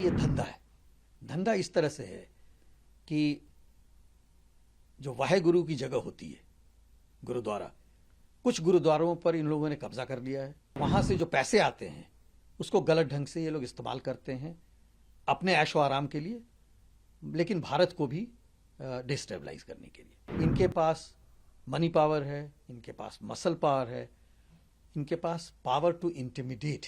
ये धंधा है। धंधा इस तरह से है कि जो वाहे गुरु की जगह होती है, गुरुद्वारा, कुछ गुरुद्वारों पर इन लोगों ने कब्जा कर लिया है। वहां से जो पैसे आते हैं उसको गलत ढंग से ये लोग इस्तेमाल करते हैं अपने ऐशो आराम के लिए, लेकिन भारत को भी डिस्टेबलाइज करने के लिए। इनके पास मनी पावर है, इनके पास मसल पावर है, इनके पास पावर टू इंटिमिडेट।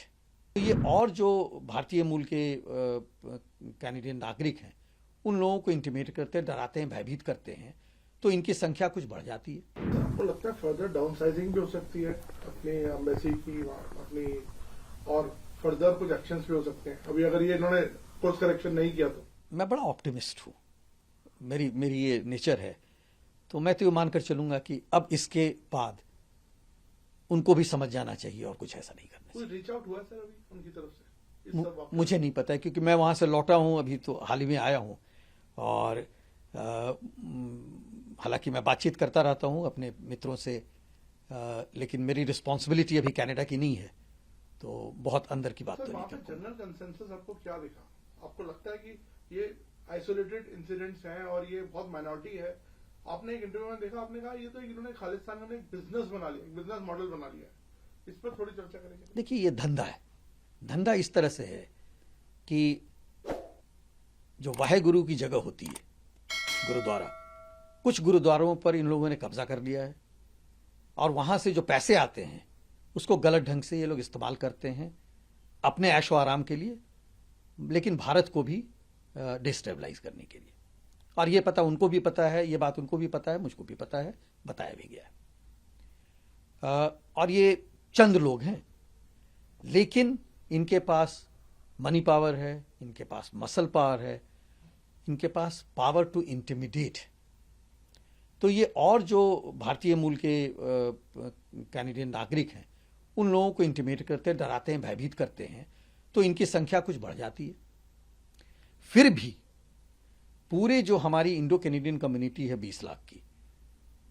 तो ये और जो भारतीय मूल के कैनेडियन नागरिक हैं उन लोगों को इंटिमिडेट करते हैं, डराते हैं, भयभीत करते हैं, तो इनकी संख्या कुछ बढ़ जाती है। आपको लगता है फर्दर डाउनसाइजिंग भी हो सकती है अपनी एम्बेसी की, अपनी, और फर्दर कुछ एक्शंस भी हो सकते हैं अभी अगर ये इन्होंने कोर्स करेक्शन नहीं किया तो? मैं बड़ा ऑप्टिमिस्ट हूँ, मेरी ये नेचर है, तो मैं तो ये मानकर चलूंगा कि अब इसके बाद उनको भी समझ जाना चाहिए और कुछ ऐसा नहीं करना चाहिए। कोई रीच आउट हुआ सर अभी उनकी तरफ से? मुझे नहीं पता है क्योंकि मैं वहां से लौटा हूं, अभी तो हाल ही में आया हूं, और हालांकि मैं बातचीत करता रहता हूं अपने मित्रों से, लेकिन मेरी रिस्पॉन्सिबिलिटी अभी कनाडा की नहीं है, तो बहुत अंदर की बात तो नहीं करता। जनरल कंसेंसस आपको क्या दिखा? आपको लगता है कि ये आइसोलेटेड इंसिडेंट्स हैं और ये बहुत माइनॉरिटी है? आपने एक इंटरव्यू में देखा, आपने कहा ये तो इन्होंने खालिस्तान में एक बिजनेस बना लिया, एक बिजनेस मॉडल बना लिया। इस पर थोड़ी चर्चा करेंगे। देखिए, ये धंधा है। धंधा इस तरह से है कि जो वाहे गुरु की जगह होती है, गुरुद्वारा, कुछ गुरुद्वारों पर इन लोगों ने कब्जा कर लिया है, और वहां से जो पैसे आते हैं उसको गलत ढंग से ये लोग इस्तेमाल करते हैं अपने ऐशो आराम के लिए, लेकिन भारत को भी डिस्टेबलाइज करने के लिए। और ये पता उनको भी पता है, ये बात उनको भी पता है, मुझको भी पता है, बताया भी गया है। और ये चंद लोग हैं, लेकिन इनके पास मनी पावर है, इनके पास मसल पावर है, इनके पास पावर टू इंटिमिडेट। तो ये और जो भारतीय मूल के कैनेडियन नागरिक हैं उन लोगों को इंटिमिडेट करते हैं, डराते हैं, भयभीत करते हैं, तो इनकी संख्या कुछ बढ़ जाती है। फिर भी पूरे जो हमारी इंडो कैनेडियन कम्युनिटी है 20 लाख की,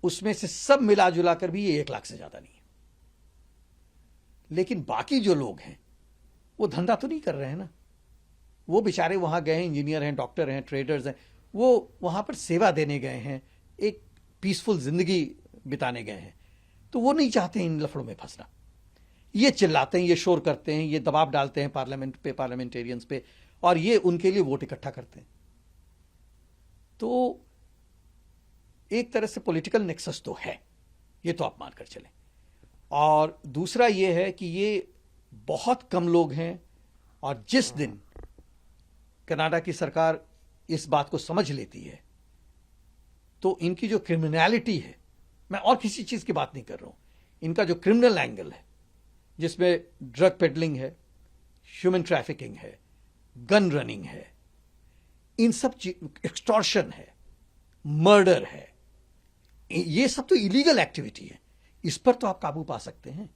उसमें से सब मिला जुला कर भी ये 1 लाख से ज्यादा नहीं है। लेकिन बाकी जो लोग हैं वो धंधा तो नहीं कर रहे हैं ना, वो बेचारे वहां गए हैं, इंजीनियर हैं, डॉक्टर हैं, ट्रेडर्स हैं, वो वहां पर सेवा देने गए हैं, एक पीसफुल जिंदगी बिताने गए हैं, तो वो नहीं चाहते इन लफड़ों में फंसना। ये चिल्लाते हैं, ये शोर करते हैं, ये दबाव डालते हैं पार्लियामेंट पे, पार्लियामेंटेरियंस पे, और ये उनके लिए वोट इकट्ठा करते हैं। तो एक तरह से पॉलिटिकल नेक्सस तो है, ये तो आप मानकर चलें। और दूसरा ये है कि ये बहुत कम लोग हैं, और जिस दिन कनाडा की सरकार इस बात को समझ लेती है तो इनकी जो क्रिमिनलिटी है, मैं और किसी चीज की बात नहीं कर रहा हूं, इनका जो क्रिमिनल एंगल है जिसमें ड्रग पेडलिंग है, ह्यूमन ट्रैफिकिंग है, गन रनिंग है, इन सब एक्सटॉर्शन है, मर्डर है, ये सब तो इलीगल एक्टिविटी है, इस पर तो आप काबू पा सकते हैं।